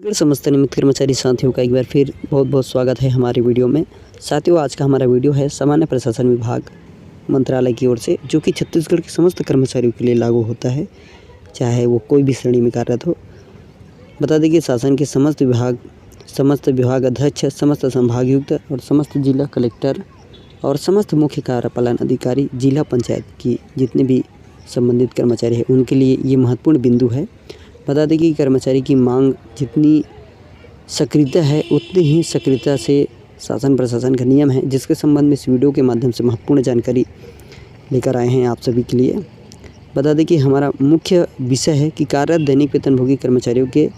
समस्त नियमित कर्मचारी साथियों का एक बार फिर बहुत बहुत स्वागत है हमारे वीडियो में। साथियों, आज का हमारा वीडियो है सामान्य प्रशासन विभाग मंत्रालय की ओर से, जो कि छत्तीसगढ़ के समस्त कर्मचारियों के लिए लागू होता है, चाहे वो कोई भी श्रेणी में कार्यरत हो। बता दें कि शासन के समस्त विभाग अध्यक्ष, समस्त संभागयुक्त और समस्त जिला कलेक्टर और समस्त मुख्य कार्यपालन अधिकारी, जिला पंचायत की जितने भी संबंधित कर्मचारी हैं उनके लिए ये महत्वपूर्ण बिंदु है। बता दें कि कर्मचारी की मांग जितनी सक्रियता है उतनी ही सक्रियता से शासन प्रशासन का नियम है, जिसके संबंध में इस वीडियो के माध्यम से महत्वपूर्ण जानकारी लेकर आए हैं आप सभी के लिए। बता दें कि हमारा मुख्य विषय है कि कार्यरत दैनिक वेतनभोगी कर्मचारियों के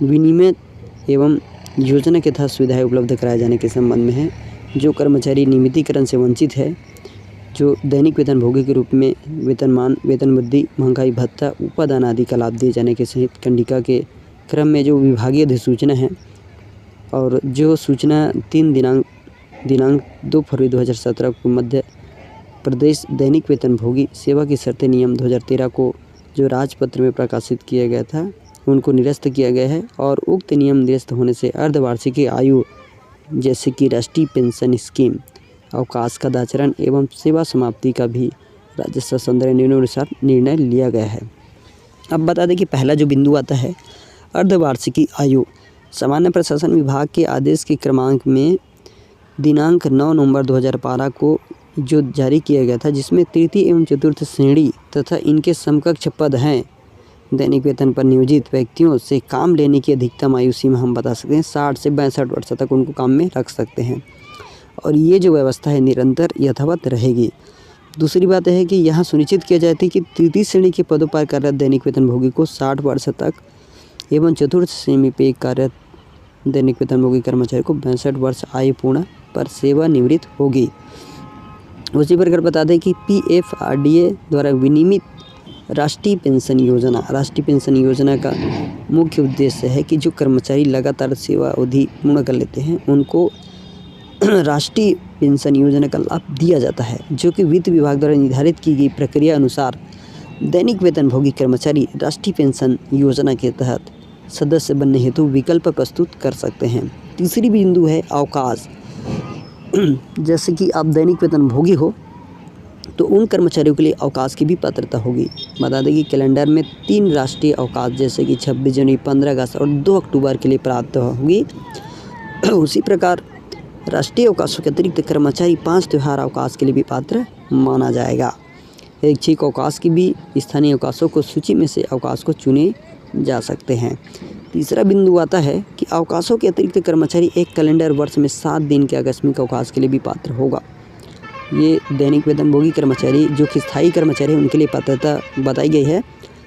विनियमित एवं योजना के तहत सुविधाएँ उपलब्ध कराए जाने के संबंध में है। जो कर्मचारी नियमितीकरण से वंचित है, जो दैनिक वेतनभोगी के रूप में वेतनमान, वेतन वृद्धि, महंगाई भत्ता, उपादान आदि का लाभ दिए जाने के सहित कंडिका के क्रम में जो विभागीय अधिसूचना है और जो सूचना 3 दिनांक 2 फरवरी 2017 को मध्य प्रदेश दैनिक वेतनभोगी सेवा की शर्तें नियम 2013 को जो राजपत्र में प्रकाशित किया गया था, उनको निरस्त किया गया है। और उक्त नियम निरस्त होने से अर्धवार्षिकी आयु जैसे कि राष्ट्रीय पेंशन स्कीम, अवकाश का दाचरण एवं सेवा समाप्ति का भी राज्य शासन द्वारा नियमानुसार निर्णय लिया गया है। अब बता दें कि पहला जो बिंदु आता है अर्धवार्षिकी आयु। सामान्य प्रशासन विभाग के आदेश के क्रमांक में दिनांक 9 नवंबर 2012 को जो जारी किया गया था, जिसमें तृतीय एवं चतुर्थ श्रेणी तथा इनके समकक्ष पद हैं दैनिक वेतन पर नियोजित व्यक्तियों से काम लेने की अधिकतम आयु सीमा हम बता सकते हैं 60 से 62 वर्ष तक उनको काम में रख सकते हैं, और ये जो व्यवस्था है निरंतर यथावत रहेगी। दूसरी बात है कि यहाँ सुनिश्चित किया जाता है कि तृतीय श्रेणी के पदों पर कार्यरत दैनिक वेतनभोगी को 60 वर्ष तक एवं चतुर्थ श्रेणी पे कार्यरत दैनिक वेतनभोगी कर्मचारी को 62 वर्ष आयु पूर्ण पर सेवानिवृत्त होगी। उसी प्रकार बता दें कि PFRDA द्वारा विनियमित राष्ट्रीय पेंशन योजना का मुख्य उद्देश्य है कि जो कर्मचारी लगातार सेवा अवधि पूर्ण कर लेते हैं उनको राष्ट्रीय पेंशन योजना का लाभ दिया जाता है, जो कि वित्त विभाग द्वारा निर्धारित की गई प्रक्रिया अनुसार दैनिक वेतनभोगी कर्मचारी राष्ट्रीय पेंशन योजना के तहत सदस्य बनने हेतु विकल्प प्रस्तुत कर सकते हैं। तीसरी बिंदु है अवकाश। जैसे कि आप दैनिक वेतनभोगी हो तो उन कर्मचारियों के लिए अवकाश की भी पात्रता होगी। बता दें कि कैलेंडर में 3 राष्ट्रीय अवकाश जैसे कि 26 जनवरी, 15 अगस्त और 2 अक्टूबर के लिए प्राप्त होगी। उसी प्रकार राष्ट्रीय अवकाशों के अतिरिक्त कर्मचारी 5 त्योहार अवकाश के लिए भी पात्र माना जाएगा। ऐच्छिक अवकाश की भी स्थानीय अवकाशों को सूची में से अवकाश को चुने जा सकते हैं। तीसरा बिंदु आता है कि अवकाशों के अतिरिक्त कर्मचारी एक कैलेंडर वर्ष में 7 दिन के आकस्मिक अवकाश के लिए भी पात्र होगा। ये दैनिक वेतनभोगी कर्मचारी जो कि स्थायी कर्मचारी हैं उनके लिए पात्रता बताई गई है।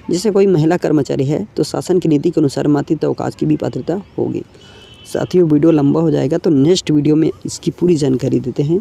जैसे कोई महिला कर्मचारी है तो शासन की नीति के अनुसार मातृत्व अवकाश की भी पात्रता होगी। साथियों, वीडियो लंबा हो जाएगा तो नेक्स्ट वीडियो में इसकी पूरी जानकारी देते हैं।